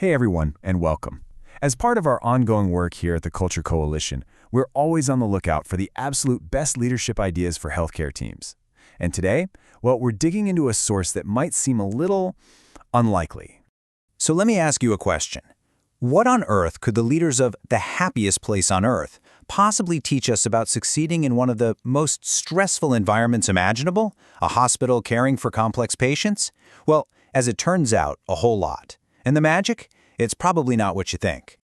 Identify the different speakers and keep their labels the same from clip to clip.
Speaker 1: Hey everyone, and welcome. As part of our ongoing work here at the Culture Coalition, we're always on the lookout for the absolute best leadership ideas for healthcare teams. And today, well, we're digging into a source that might seem a little unlikely.
Speaker 2: So let me ask you a question. What on earth could the leaders of the happiest place on earth possibly teach us about succeeding in one of the most stressful environments imaginable, a hospital caring for complex patients? Well, as it turns out, a whole lot. And the magic? It's probably not what you think.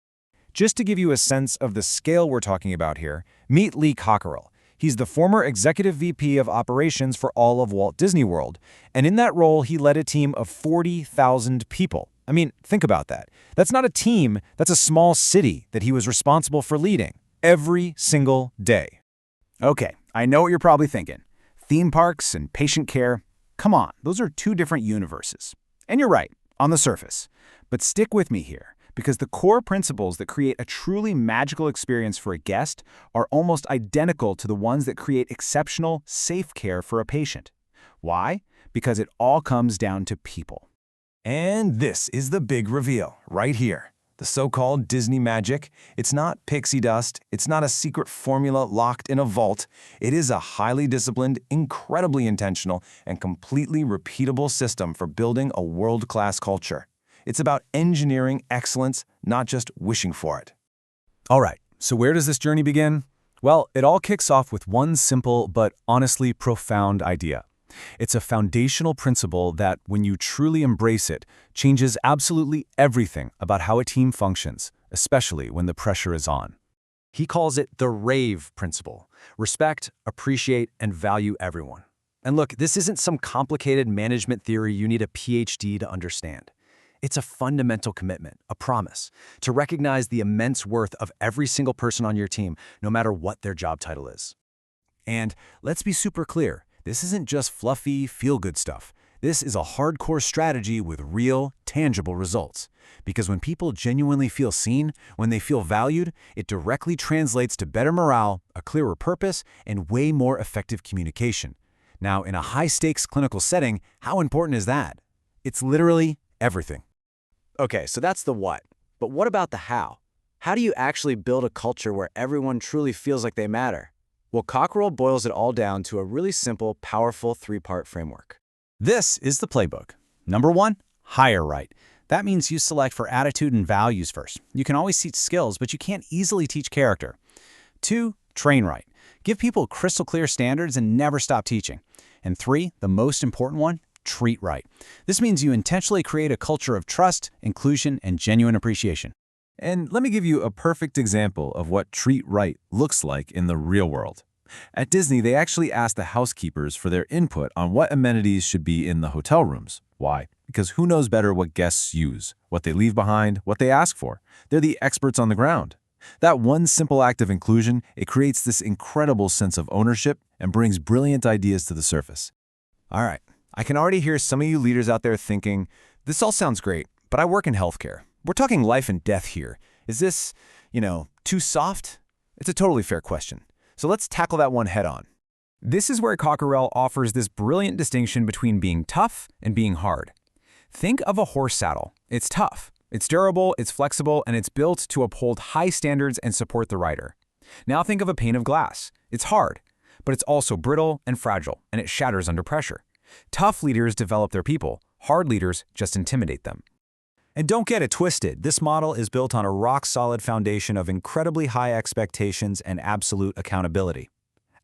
Speaker 1: Just to give you a sense of the scale we're talking about here, meet Lee Cockerell. He's the former executive VP of operations for all of Walt Disney World, and in that role, he led a team of 40,000 people. I mean, think about that. That's not a team, that's a small city that he was responsible for leading every single day. Okay, I know what you're probably thinking. Theme parks and patient care, come on, those are two different universes. And you're right, on the surface. But stick with me here, because the core principles that create a truly magical experience for a guest are almost identical to the ones that create exceptional, safe care for a patient. Why? Because it all comes down to people. And this is the big reveal, right here. The so-called Disney magic. It's not pixie dust. It's not a secret formula locked in a vault. It is a highly disciplined, incredibly intentional, and completely repeatable system for building a world-class culture. It's about engineering excellence, not just wishing for it. All right, so where does this journey begin? Well, it all kicks off with one simple but honestly profound idea. It's a foundational principle that, when you truly embrace it, changes absolutely everything about how a team functions, especially when the pressure is on. He calls it the RAVE Principle: respect, appreciate, and value everyone. And look, this isn't some complicated management theory you need a PhD to understand. It's a fundamental commitment, a promise, to recognize the immense worth of every single person on your team, no matter what their job title is. And let's be super clear, this isn't just fluffy, feel-good stuff. This is a hardcore strategy with real, tangible results. Because when people genuinely feel seen, when they feel valued, it directly translates to better morale, a clearer purpose, and way more effective communication. Now, in a high-stakes clinical setting, how important is that? It's literally everything.
Speaker 3: Okay, so that's the what. But what about the how? How do you actually build a culture where everyone truly feels like they matter? Well, Cockerell boils it all down to a really simple, powerful three-part framework.
Speaker 2: This is the playbook. Number 1, hire right. That means you select for attitude and values first. You can always teach skills, but you can't easily teach character. 2, train right. Give people crystal clear standards and never stop teaching. And 3, the most important one, treat right. This means you intentionally create a culture of trust, inclusion, and genuine appreciation.
Speaker 1: And let me give you a perfect example of what treat right looks like in the real world. At Disney, they actually asked the housekeepers for their input on what amenities should be in the hotel rooms. Why? Because who knows better what guests use, what they leave behind, what they ask for? They're the experts on the ground. That one simple act of inclusion, it creates this incredible sense of ownership and brings brilliant ideas to the surface. All right, I can already hear some of you leaders out there thinking, this all sounds great, but I work in healthcare. We're talking life and death here. Is this, too soft? It's a totally fair question. So let's tackle that one head on. This is where Cockerell offers this brilliant distinction between being tough and being hard. Think of a horse saddle. It's tough. It's durable, it's flexible, and it's built to uphold high standards and support the rider. Now think of a pane of glass. It's hard, but it's also brittle and fragile, and it shatters under pressure. Tough leaders develop their people. Hard leaders just intimidate them.
Speaker 2: And don't get it twisted, this model is built on a rock-solid foundation of incredibly high expectations and absolute accountability.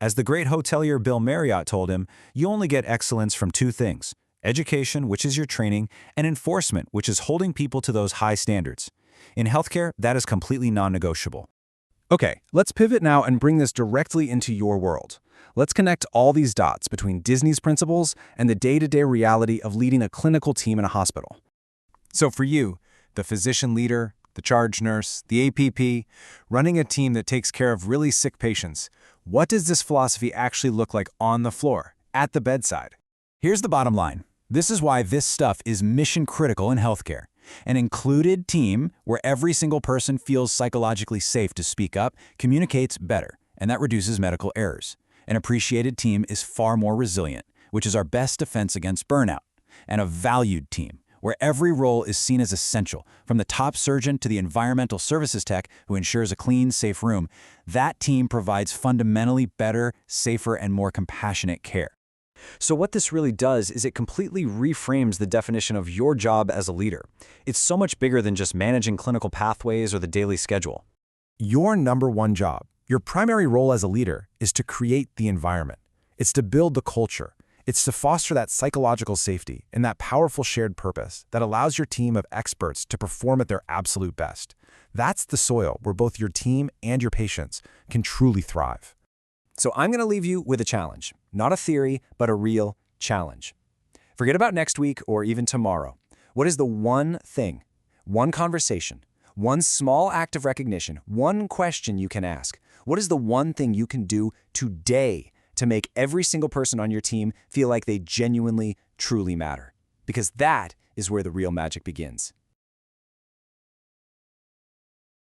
Speaker 2: As the great hotelier Bill Marriott told him, you only get excellence from 2 things: education, which is your training, and enforcement, which is holding people to those high standards. In healthcare, that is completely non-negotiable. Okay, let's pivot now and bring this directly into your world. Let's connect all these dots between Disney's principles and the day-to-day reality of leading a clinical team in a hospital. So for you, the physician leader, the charge nurse, the APP, running a team that takes care of really sick patients, what does this philosophy actually look like on the floor, at the bedside? Here's the bottom line. This is why this stuff is mission critical in healthcare. An included team where every single person feels psychologically safe to speak up communicates better, and that reduces medical errors. An appreciated team is far more resilient, which is our best defense against burnout. And a valued team, where every role is seen as essential, from the top surgeon to the environmental services tech who ensures a clean, safe room. That team provides fundamentally better, safer, and more compassionate care.
Speaker 1: So what this really does is it completely reframes the definition of your job as a leader. It's so much bigger than just managing clinical pathways or the daily schedule. Your number one job, your primary role as a leader, is to create the environment. It's to build the culture. It's to foster that psychological safety and that powerful shared purpose that allows your team of experts to perform at their absolute best. That's the soil where both your team and your patients can truly thrive. So I'm going to leave you with a challenge. Not a theory, but a real challenge. Forget about next week or even tomorrow. What is the one thing, one conversation, one small act of recognition, one question you can ask? What is the one thing you can do today to make every single person on your team feel like they genuinely, truly matter? Because that is where the real magic begins.